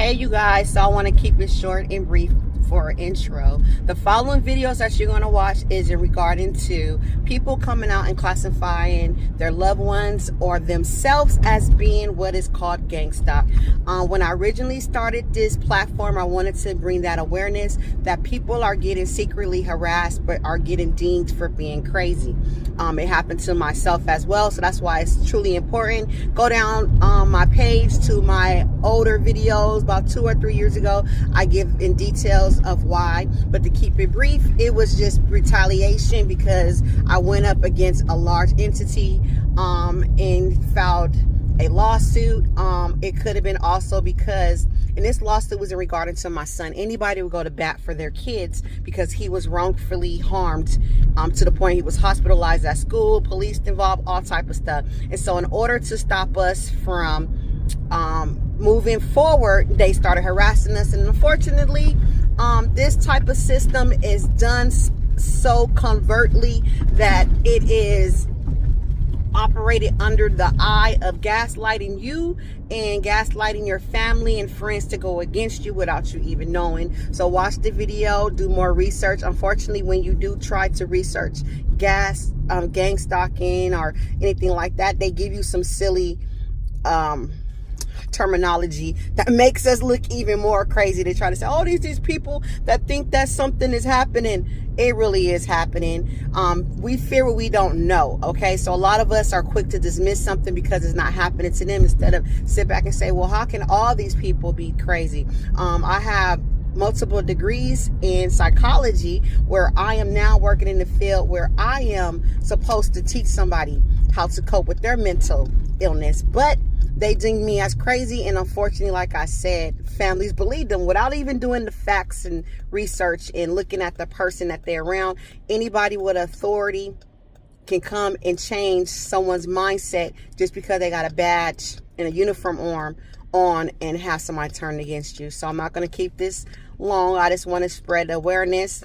Hey you guys, so I want to keep it short and brief for an intro. The following videos that you're going to watch is in regarding to people coming out and classifying their loved ones or themselves as being what is called gangstalk. When I originally started this platform, I wanted to bring that awareness that people are getting secretly harassed but are getting deemed for being crazy. It happened to myself as well, so that's why it's truly important. Go down my page to my older videos about 2 or 3 years ago. I give in details of why, but to keep it brief, it was just retaliation because I went up against a large entity and filed a lawsuit. It could have been also because, and this lawsuit was in regarding to my son. Anybody would go to bat for their kids because he was wrongfully harmed to the point he was hospitalized at school, police involved, all type of stuff. And so in order to stop us from moving forward, they started harassing us. And unfortunately, this type of system is done so covertly that it is operated under the eye of gaslighting you and gaslighting your family and friends to go against you without you even knowing. So watch the video, do more research. Unfortunately, when you do try to research gangstalking or anything like that, they give you some silly terminology that makes us look even more crazy. They try to say, oh, these people that think that something is happening. It really is happening. We fear what we don't know. Okay, so a lot of us are quick to dismiss something because it's not happening to them instead of sit back and say, well, how can all these people be crazy? I have multiple degrees in psychology where I am now working in the field where I am supposed to teach somebody how to cope with their mental illness, but they deemed me as crazy, and unfortunately, like I said, families believe them without even doing the facts and research and looking at the person that they're around. Anybody with authority can come and change someone's mindset just because they got a badge and a uniform on and have somebody turn against you. So I'm not going to keep this long. I just want to spread awareness.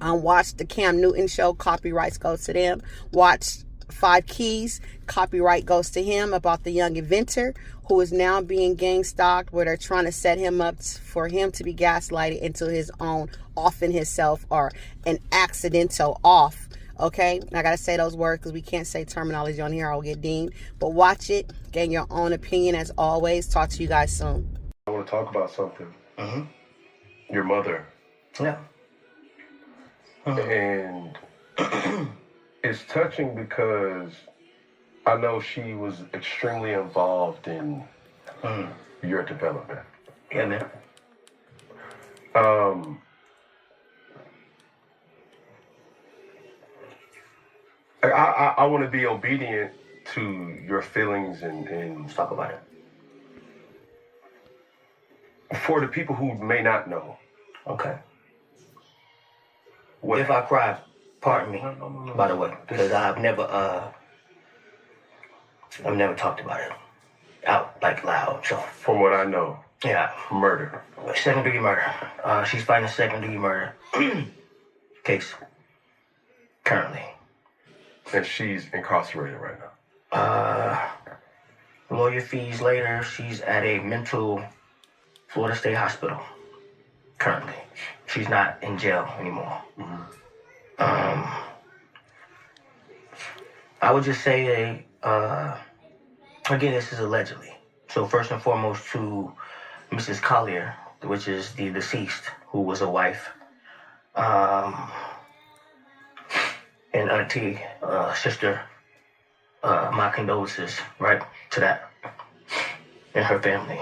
Watch the Cam Newton show. Copyrights go to them. Watch 5 Keys, copyright goes to him, about the young inventor who is now being gang stalked, where they're trying to set him up for him to be gaslighted into his own offing himself or an accidental off. Okay, and I gotta say those words because we can't say terminology on here, I'll get deemed. But watch it, gain your own opinion as always. Talk to you guys soon. I want to talk about something. Your mother. Yeah. And it's touching because I know she was extremely involved in your development. Yeah, man. I want to be obedient to your feelings and Let's talk about it. For the people who may not know. Okay. What If I cry, pardon me, by the way, because I've never talked about it out like loud. So from what I know, yeah, murder. 2nd-degree murder. She's fighting a 2nd-degree murder case currently. And she's incarcerated right now. Lawyer fees later. She's at a mental Florida State Hospital currently. She's not in jail anymore. I would just say, again, this is allegedly. So first and foremost to Mrs. Collier, which is the deceased, who was a wife, and auntie, sister, my condolences, right, to that and her family.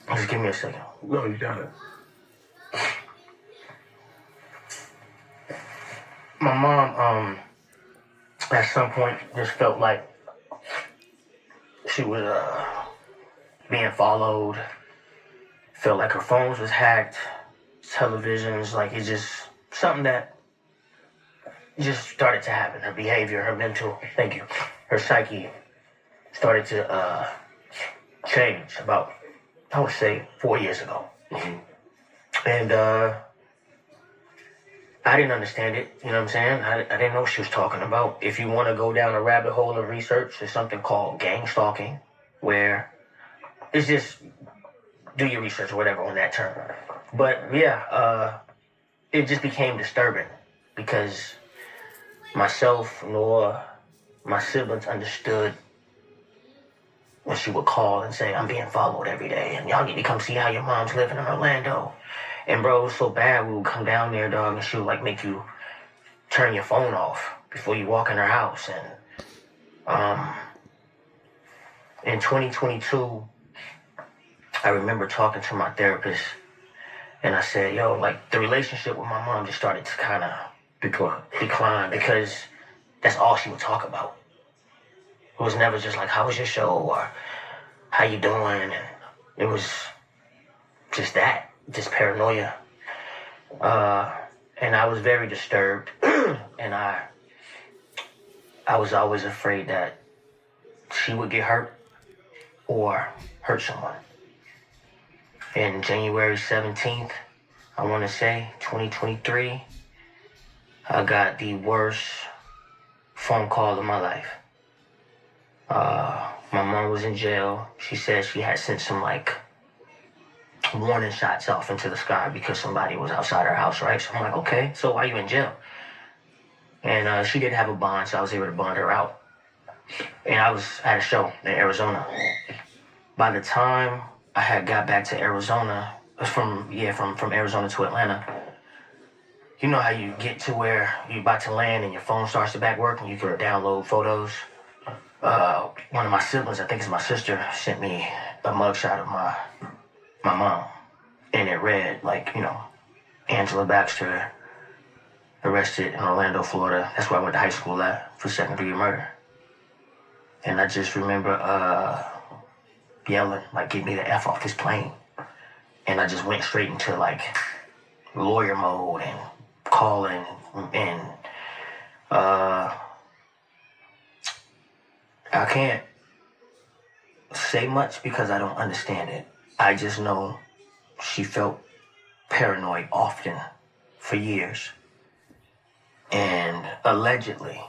Just give me a second. No, you got it. My mom, at some point just felt like she was being followed. Felt like her phones was hacked, televisions, like it just something that just started to happen. Her behavior, her mental, her psyche started to change about, I would say, 4 years ago. And I didn't understand it. You know what I'm saying? I didn't know what she was talking about. If you want to go down a rabbit hole of research, there's something called gangstalking, where it's just do your research or whatever on that term. But yeah, it just became disturbing because myself nor my siblings understood when she would call and say, I'm being followed every day, and y'all need to come see how your mom's living in Orlando. And bro, it was so bad, we would come down there, dog, and she would like make you turn your phone off before you walk in her house. And in 2022, I remember talking to my therapist, and I said, yo, like the relationship with my mom just started to kind of decline because that's all she would talk about. It was never just like, how was your show, or how you doing? And it was just that, just paranoia. And I was very disturbed. And I was always afraid that she would get hurt or hurt someone. And January 17th, I want to say, 2023, I got the worst phone call of my life. My mom was in jail. She said she had sent some like warning shots off into the sky because somebody was outside her house, right? So I'm like, okay, so why are you in jail? And she didn't have a bond, so I was able to bond her out. And I was at a show in Arizona. By the time I had got back to Arizona, from Arizona to Atlanta, you know how you get to where you're about to land and your phone starts to back work and you can download photos? One of my siblings, I think it's my sister, sent me a mugshot of my mom. And it read, like, you know, Angela Baxter, arrested in Orlando, Florida. That's where I went to high school at for second-degree murder. And I just remember yelling, like, get me the F off this plane. And I just went straight into, like, lawyer mode and calling and I can't say much because I don't understand it. I just know she felt paranoid often for years. And allegedly,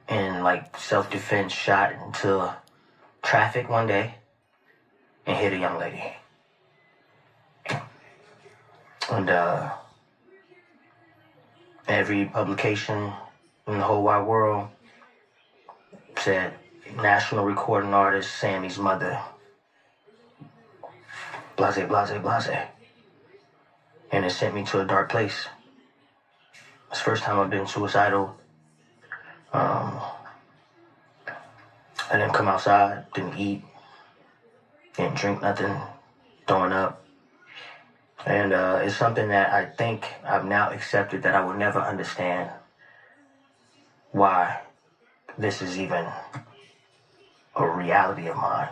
in like self-defense, shot into traffic one day and hit a young lady. And every publication in the whole wide world said national recording artist Sammie's mother. Blase, blase, blase. And it sent me to a dark place. It's the first time I've been suicidal. I didn't come outside, didn't eat, didn't drink nothing, throwing up. And it's something that I think I've now accepted that I will never understand why this is even a reality of mine.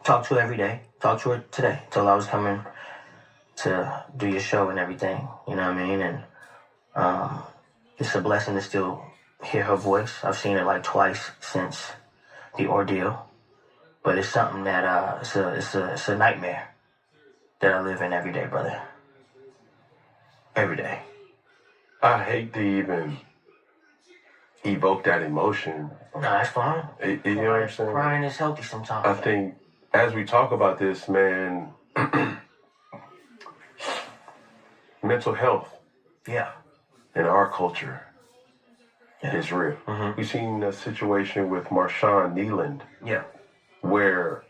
Talk to her every day. Talk to her today till I was coming to do your show and everything. You know what I mean? And it's a blessing to still hear her voice. I've seen it like twice since the ordeal. But it's something that it's a nightmare that I live in every day, brother. Every day. I hate to even evoke that emotion. Nah, it's fine. You know what I'm saying? Crying is healthy sometimes. I think as we talk about this, man, mental health Yeah. in our culture Yeah. is real. Mm-hmm. We've seen a situation with Marshawn Nealand Yeah. where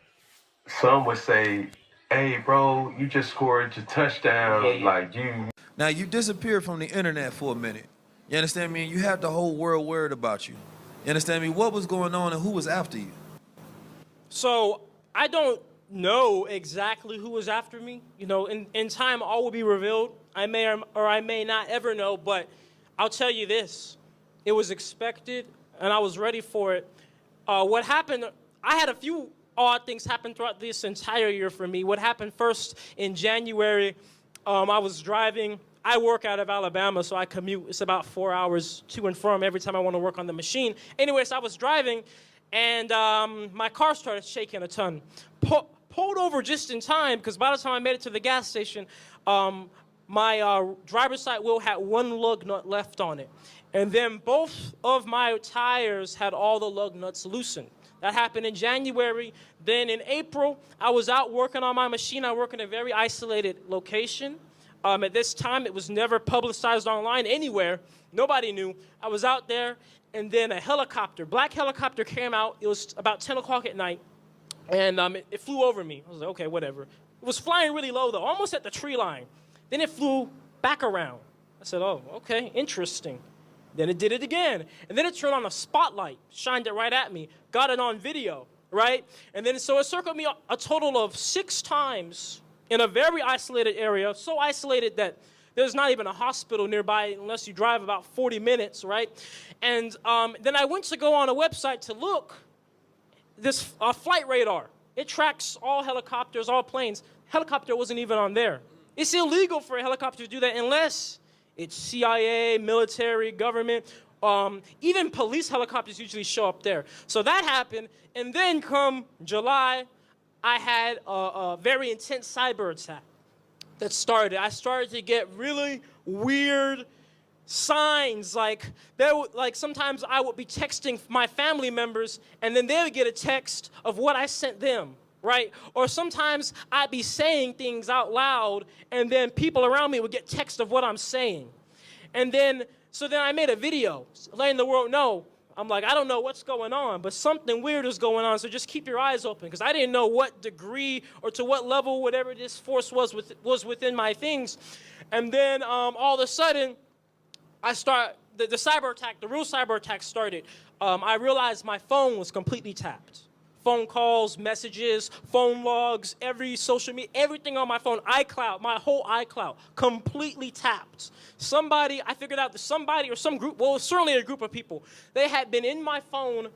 some would say, hey, bro, you just scored your touchdown. Yeah. Like, you. Now, you disappeared from the internet for a minute. You understand me? You had the whole world worried about you. You understand me? What was going on and who was after you? So I don't know exactly who was after me. You know, in time, all will be revealed. I may or I may not ever know, but I'll tell you this. It was expected, and I was ready for it. What happened, I had a few odd things happen throughout this entire year for me. What happened first in January, I was driving. I work out of Alabama, so I commute. It's about 4 hours to and from every time I want to work on the machine. Anyways, I was driving, and my car started shaking a ton. Pulled over just in time, because by the time I made it to the gas station, my driver's side wheel had one lug nut left on it. And then both of my tires had all the lug nuts loosened. That happened in January. Then in April, I was out working on my machine. I work in a very isolated location. At this time, it was never publicized online anywhere. Nobody knew. I was out there, and then a helicopter, black helicopter came out. It was about 10 o'clock at night, and it flew over me. I was like, okay, whatever. It was flying really low, though, almost at the tree line. Then it flew back around. I said, oh, okay, interesting. Then it did it again. And then it turned on a spotlight, shined it right at me, got it on video, right? And then so it circled me a total of 6 times in a very isolated area, so isolated that there's not even a hospital nearby unless you drive about 40 minutes, right? And then I went to go on a website to look, this flight radar. It tracks all helicopters, all planes. Helicopter wasn't even on there. It's illegal for a helicopter to do that unless it's CIA, military, government. Even police helicopters usually show up there. So that happened. And then come July, I had a very intense cyber attack that started. I started to get really weird signs. Like sometimes I would be texting my family members, and then they would get a text of what I sent them. Right? Or sometimes I'd be saying things out loud, and then people around me would get text of what I'm saying. And then, so then I made a video letting the world know. I'm like, I don't know what's going on, but something weird is going on, so just keep your eyes open, because I didn't know what degree or to what level, whatever this force was within my things. And then all of a sudden, the cyber attack, the real cyber attack started. I realized my phone was completely tapped. Phone calls, messages, phone logs, every social media, everything on my phone, iCloud, my whole iCloud, completely tapped. I figured out that somebody or some group, well, certainly a group of people, they had been in my phone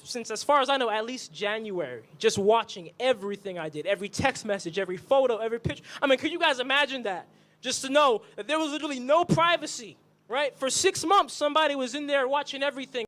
since, as far as I know, at least January, just watching everything I did, every text message, every photo, every picture. I mean, could you guys imagine that? Just to know that there was literally no privacy, right? For 6 months, somebody was in there watching everything.